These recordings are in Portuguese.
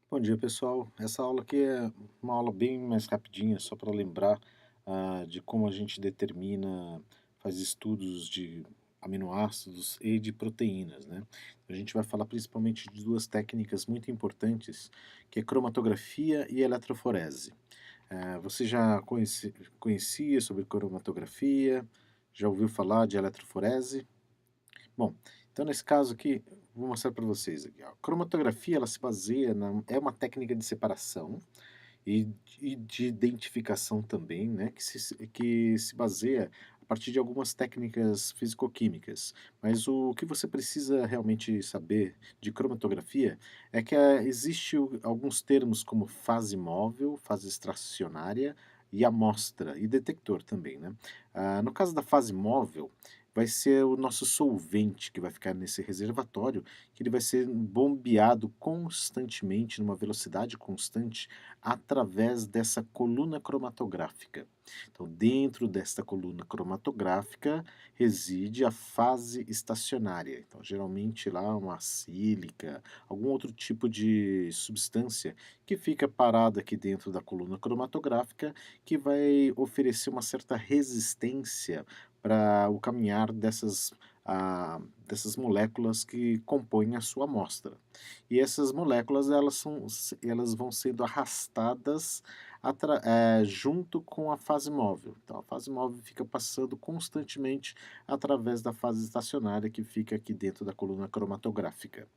Bom dia, pessoal. Essa aula aqui é uma aula bem mais rapidinha, só para lembrar de como a gente determina, faz estudos de aminoácidos e de proteínas, né? A gente vai falar principalmente de duas técnicas muito importantes, que é cromatografia e eletroforese. Você já conhecia sobre cromatografia? Já ouviu falar de eletroforese? Bom, então nesse caso aqui, vou mostrar para vocês aqui, ó. Cromatografia, ela se baseia é uma técnica de separação e de identificação também, né, que se baseia a partir de algumas técnicas físico-químicas. Mas o que você precisa realmente saber de cromatografia é que existe alguns termos como fase móvel, fase estacionária e amostra, e detector também, né? No caso da fase móvel, vai ser o nosso solvente que vai ficar nesse reservatório, que ele vai ser bombeado constantemente, numa velocidade constante, através dessa coluna cromatográfica. Então, dentro desta coluna cromatográfica reside a fase estacionária. Então, geralmente lá uma sílica, algum outro tipo de substância que fica parada aqui dentro da coluna cromatográfica, que vai oferecer uma certa resistência para o caminhar dessas moléculas que compõem a sua amostra. E essas moléculas elas vão sendo arrastadas junto com a fase móvel. Então a fase móvel fica passando constantemente através da fase estacionária que fica aqui dentro da coluna cromatográfica.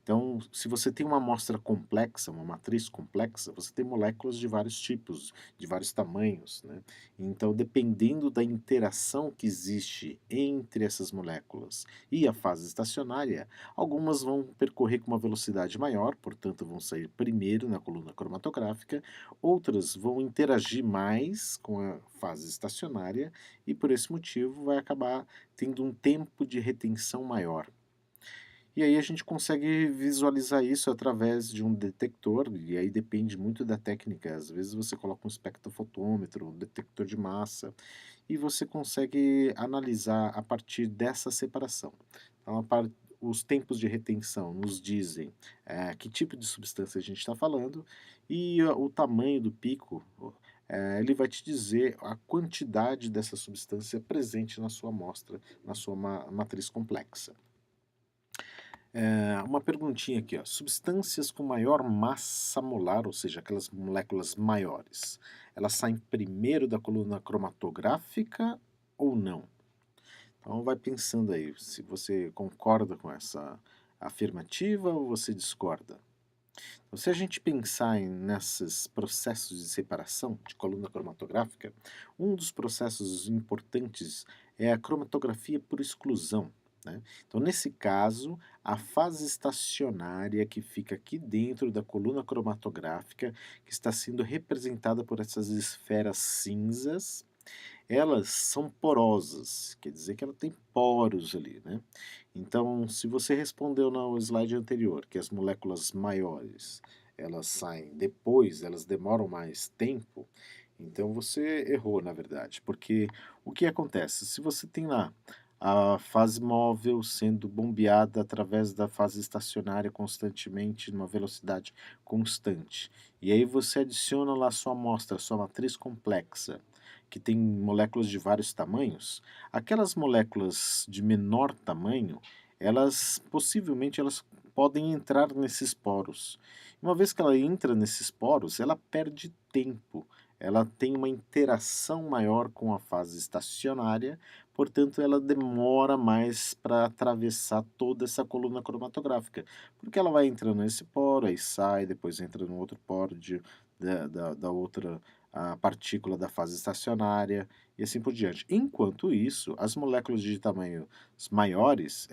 Então, se você tem uma amostra complexa, uma matriz complexa, você tem moléculas de vários tipos, de vários tamanhos, né? Então, dependendo da interação que existe entre essas moléculas e a fase estacionária, algumas vão percorrer com uma velocidade maior, portanto, vão sair primeiro na coluna cromatográfica, outras vão interagir mais com a fase estacionária e, por esse motivo, vai acabar tendo um tempo de retenção maior. E aí a gente consegue visualizar isso através de um detector, e aí depende muito da técnica. Às vezes você coloca um espectrofotômetro, um detector de massa, e você consegue analisar a partir dessa separação. Então, os tempos de retenção nos dizem que tipo de substância a gente está falando, e o tamanho do pico, ele vai te dizer a quantidade dessa substância presente na sua amostra, na sua matriz complexa. Uma perguntinha aqui, ó. Substâncias com maior massa molar, ou seja, aquelas moléculas maiores, elas saem primeiro da coluna cromatográfica ou não? Então vai pensando aí, se você concorda com essa afirmativa ou você discorda. Então, se a gente pensar nesses processos de separação de coluna cromatográfica, um dos processos importantes é a cromatografia por exclusão, né? Então, nesse caso, a fase estacionária que fica aqui dentro da coluna cromatográfica, que está sendo representada por essas esferas cinzas, elas são porosas, quer dizer que ela tem poros ali, né. Então, se você respondeu no slide anterior que as moléculas maiores, elas saem depois, elas demoram mais tempo, então você errou na verdade, porque o que acontece? Se você tem lá a fase móvel sendo bombeada através da fase estacionária constantemente, numa velocidade constante, e aí você adiciona lá sua amostra, sua matriz complexa, que tem moléculas de vários tamanhos, aquelas moléculas de menor tamanho, elas possivelmente elas podem entrar nesses poros. Uma vez que ela entra nesses poros, ela perde tempo, ela tem uma interação maior com a fase estacionária, portanto ela demora mais para atravessar toda essa coluna cromatográfica, porque ela vai entrando nesse poro, aí sai, depois entra no outro poro da outra a partícula da fase estacionária e assim por diante. Enquanto isso, as moléculas de tamanhos maiores,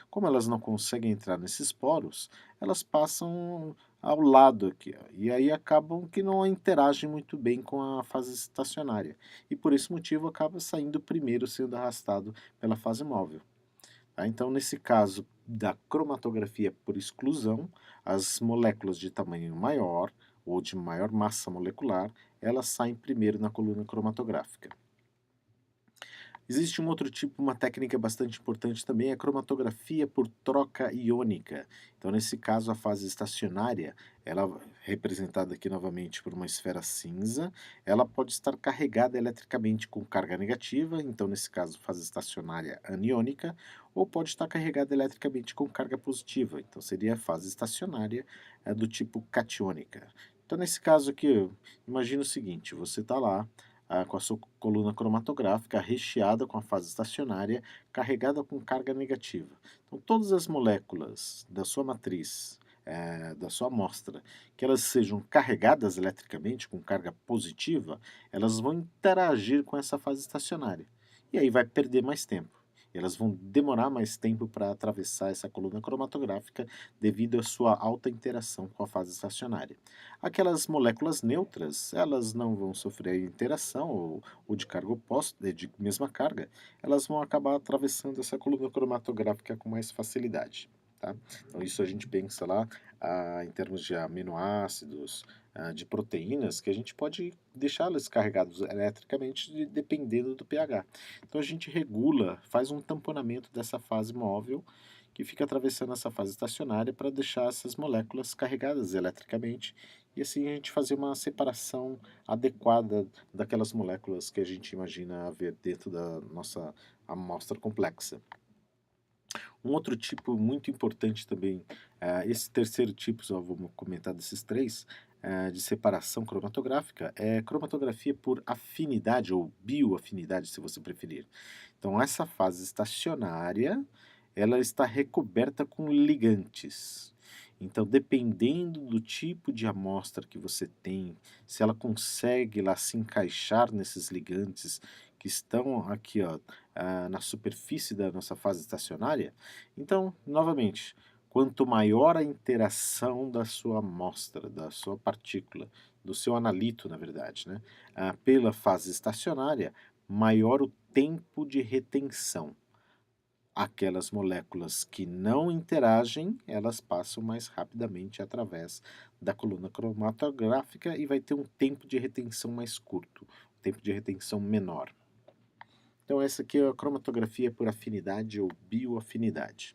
como elas não conseguem entrar nesses poros, elas passam ao lado aqui, ó, e aí acabam que não interagem muito bem com a fase estacionária. E por esse motivo acaba saindo primeiro, sendo arrastado pela fase móvel. Tá? Então, nesse caso da cromatografia por exclusão, as moléculas de tamanho maior ou de maior massa molecular, elas saem primeiro na coluna cromatográfica. Existe um outro tipo, uma técnica bastante importante também, é a cromatografia por troca iônica. Então, nesse caso, a fase estacionária, ela representada aqui novamente por uma esfera cinza, ela pode estar carregada eletricamente com carga negativa, então nesse caso, fase estacionária aniônica, ou pode estar carregada eletricamente com carga positiva, então seria a fase estacionária do tipo catiônica. Então, nesse caso aqui, imagina o seguinte: você está lá com a sua coluna cromatográfica recheada com a fase estacionária, carregada com carga negativa. Então, todas as moléculas da sua matriz, da sua amostra, que elas sejam carregadas eletricamente com carga positiva, elas vão interagir com essa fase estacionária. E aí vai perder mais tempo. Elas vão demorar mais tempo para atravessar essa coluna cromatográfica devido à sua alta interação com a fase estacionária. Aquelas moléculas neutras, elas não vão sofrer interação ou de carga oposta, de mesma carga, elas vão acabar atravessando essa coluna cromatográfica com mais facilidade, tá? Então isso a gente pensa lá, em termos de aminoácidos, de proteínas, que a gente pode deixá-las carregados eletricamente dependendo do pH. Então a gente regula, faz um tamponamento dessa fase móvel que fica atravessando essa fase estacionária para deixar essas moléculas carregadas eletricamente e assim a gente fazer uma separação adequada daquelas moléculas que a gente imagina haver dentro da nossa amostra complexa. Um outro tipo muito importante também, esse terceiro tipo, só vou comentar desses três, de separação cromatográfica, é cromatografia por afinidade ou bioafinidade, se você preferir. Então, essa fase estacionária, ela está recoberta com ligantes. Então, dependendo do tipo de amostra que você tem, se ela consegue lá se encaixar nesses ligantes que estão aqui, ó, na superfície da nossa fase estacionária, então, novamente, quanto maior a interação da sua amostra, da sua partícula, do seu analito, na verdade, né, pela fase estacionária, maior o tempo de retenção. Aquelas moléculas que não interagem, elas passam mais rapidamente através da coluna cromatográfica e vai ter um tempo de retenção mais curto, um tempo de retenção menor. Então essa aqui é a cromatografia por afinidade ou bioafinidade.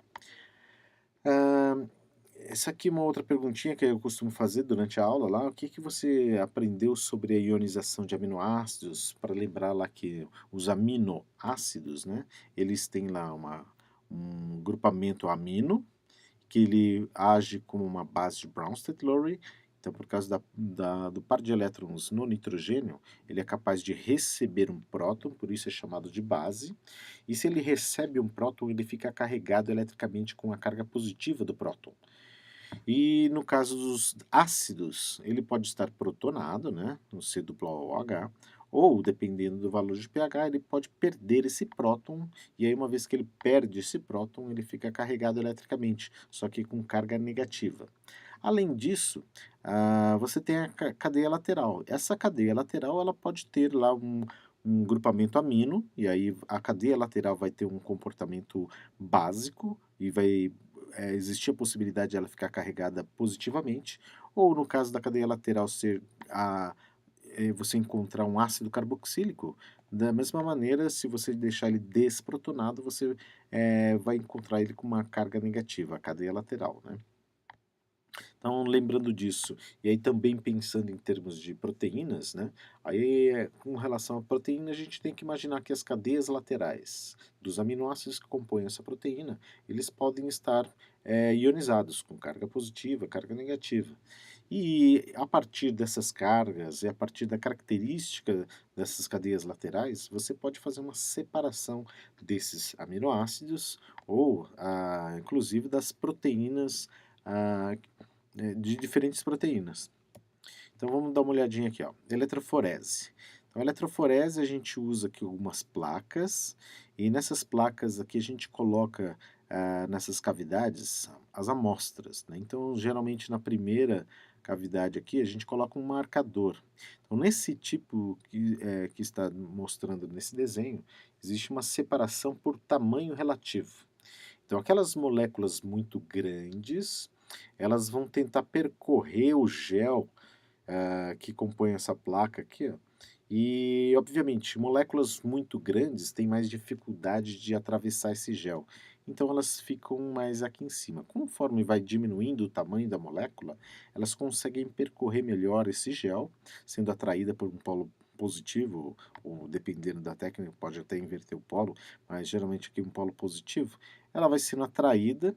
Hã, essa aqui é uma outra perguntinha que eu costumo fazer durante a aula lá, o que que você aprendeu sobre a ionização de aminoácidos, para lembrar lá que os aminoácidos, né, eles têm lá um grupamento amino, que ele age como uma base de Bronsted-Lowry, então por causa do par de elétrons no nitrogênio, ele é capaz de receber um próton, por isso é chamado de base, e se ele recebe um próton, ele fica carregado eletricamente com a carga positiva do próton. E no caso dos ácidos, ele pode estar protonado, né, no C-OH, ou dependendo do valor de pH, ele pode perder esse próton, e aí uma vez que ele perde esse próton, ele fica carregado eletricamente, só que com carga negativa. Além disso, você tem a cadeia lateral. Essa cadeia lateral ela pode ter lá um grupamento amino, e aí a cadeia lateral vai ter um comportamento básico e vai existir a possibilidade de ela ficar carregada positivamente, ou no caso da cadeia lateral ser você encontrar um ácido carboxílico, da mesma maneira, se você deixar ele desprotonado, você vai encontrar ele com uma carga negativa, a cadeia lateral, né? Então, lembrando disso, e aí também pensando em termos de proteínas, né? Aí, com relação à proteína, a gente tem que imaginar que as cadeias laterais dos aminoácidos que compõem essa proteína, eles podem estar ionizados com carga positiva, carga negativa. E a partir dessas cargas e a partir da característica dessas cadeias laterais, você pode fazer uma separação desses aminoácidos ou, inclusive, das proteínas ah, de diferentes proteínas. Então vamos dar uma olhadinha aqui, ó. Eletroforese. Então, a eletroforese a gente usa aqui algumas placas, e nessas placas aqui a gente coloca nessas cavidades as amostras, né? Então, geralmente na primeira cavidade aqui a gente coloca um marcador. Então, nesse tipo que está mostrando nesse desenho, existe uma separação por tamanho relativo. Então, aquelas moléculas muito grandes, elas vão tentar percorrer o gel que compõe essa placa aqui, ó, E, obviamente, moléculas muito grandes têm mais dificuldade de atravessar esse gel, então elas ficam mais aqui em cima. Conforme vai diminuindo o tamanho da molécula, elas conseguem percorrer melhor esse gel, sendo atraída por um polo positivo, ou dependendo da técnica, pode até inverter o polo, mas geralmente aqui um polo positivo, ela vai sendo atraída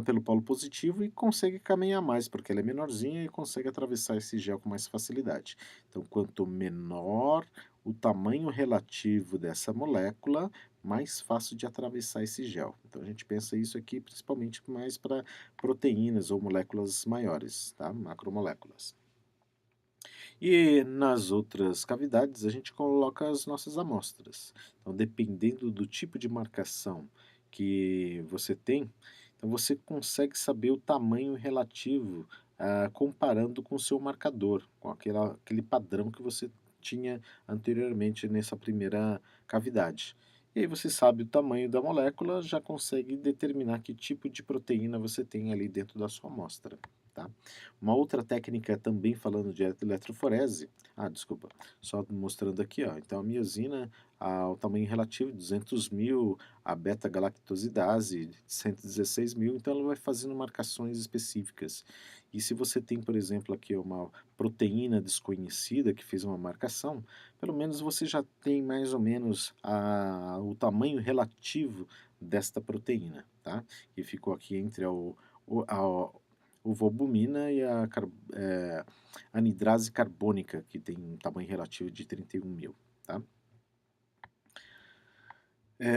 pelo polo positivo e consegue caminhar mais, porque ela é menorzinha e consegue atravessar esse gel com mais facilidade. Então, quanto menor o tamanho relativo dessa molécula, mais fácil de atravessar esse gel. Então, a gente pensa isso aqui principalmente mais para proteínas ou moléculas maiores, tá? Macromoléculas. E nas outras cavidades, a gente coloca as nossas amostras. Então, dependendo do tipo de marcação que você tem, então você consegue saber o tamanho relativo, comparando com o seu marcador, com aquele padrão que você tinha anteriormente nessa primeira cavidade. E aí você sabe o tamanho da molécula, já consegue determinar que tipo de proteína você tem ali dentro da sua amostra, tá? Uma outra técnica também falando de eletroforese, desculpa, só mostrando aqui, ó, então a miosina, o tamanho relativo 200.000, a beta-galactosidase 116.000, então ela vai fazendo marcações específicas. E se você tem, por exemplo, aqui uma proteína desconhecida que fez uma marcação, pelo menos você já tem mais ou menos o tamanho relativo desta proteína, tá? Que ficou aqui entre a ovoalbumina e anidrase carbônica, que tem um tamanho relativo de 31.000, tá?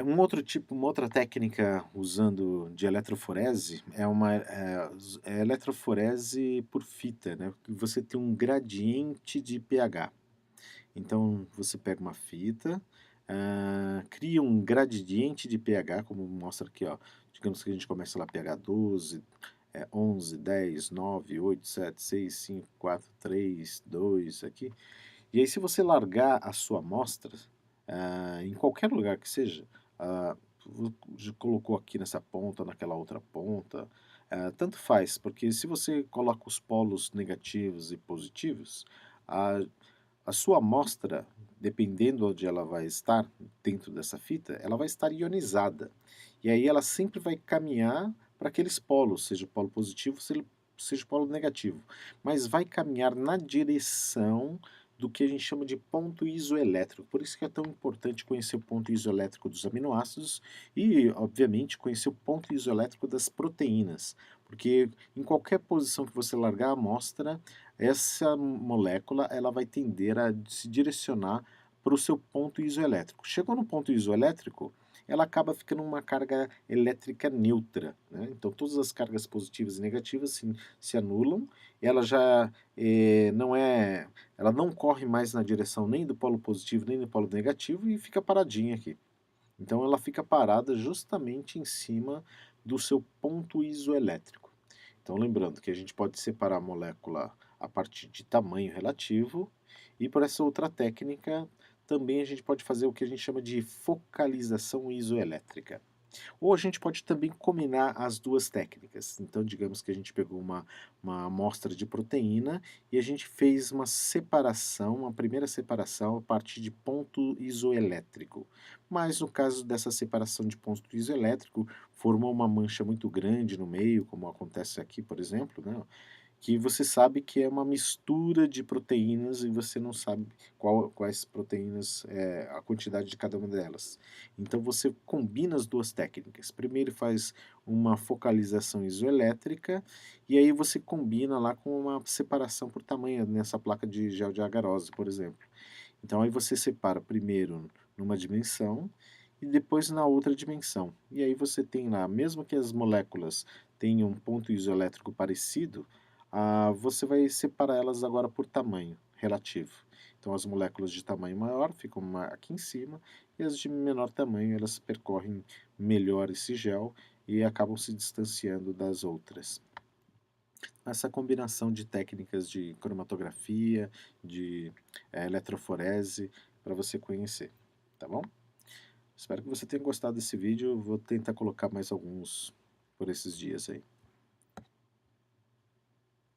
Uma outra técnica usando de eletroforese é eletroforese por fita, né? Você tem um gradiente de pH. Então, você pega uma fita, cria um gradiente de pH, como mostra aqui, ó. Digamos que a gente começa lá pH 12, 11, 10, 9, 8, 7, 6, 5, 4, 3, 2, aqui. E aí, se você largar a sua amostra, em qualquer lugar que seja, ah, colocou aqui nessa ponta, naquela outra ponta, tanto faz, porque se você coloca os polos negativos e positivos, a, a sua amostra, dependendo onde ela vai estar dentro dessa fita, ela vai estar ionizada. E aí ela sempre vai caminhar para aqueles polos, seja o polo positivo, seja o polo negativo. Mas vai caminhar na direção do que a gente chama de ponto isoelétrico. Por isso que é tão importante conhecer o ponto isoelétrico dos aminoácidos e, obviamente, conhecer o ponto isoelétrico das proteínas. Porque em qualquer posição que você largar a amostra, essa molécula ela vai tender a se direcionar para o seu ponto isoelétrico. Chegou no ponto isoelétrico, ela acaba ficando uma carga elétrica neutra, né? Então todas as cargas positivas e negativas se anulam, ela já não é, ela não corre mais na direção nem do polo positivo nem do polo negativo e fica paradinha aqui. Então ela fica parada justamente em cima do seu ponto isoelétrico. Então lembrando que a gente pode separar a molécula a partir de tamanho relativo e por essa outra técnica também a gente pode fazer o que a gente chama de focalização isoelétrica. Ou a gente pode também combinar as duas técnicas. Então, digamos que a gente pegou uma amostra de proteína e a gente fez uma separação, uma primeira separação a partir de ponto isoelétrico. Mas no caso dessa separação de ponto isoelétrico, formou uma mancha muito grande no meio, como acontece aqui, por exemplo, né? Que você sabe que é uma mistura de proteínas e você não sabe quais proteínas, a quantidade de cada uma delas. Então você combina as duas técnicas. Primeiro faz uma focalização isoelétrica e aí você combina lá com uma separação por tamanho nessa placa de gel de agarose, por exemplo. Então aí você separa primeiro numa dimensão e depois na outra dimensão. E aí você tem lá, mesmo que as moléculas tenham um ponto isoelétrico parecido, você vai separar elas agora por tamanho relativo. Então as moléculas de tamanho maior ficam aqui em cima e as de menor tamanho elas percorrem melhor esse gel e acabam se distanciando das outras. Essa combinação de técnicas de cromatografia, de eletroforese, para você conhecer, tá bom? Espero que você tenha gostado desse vídeo, vou tentar colocar mais alguns por esses dias aí.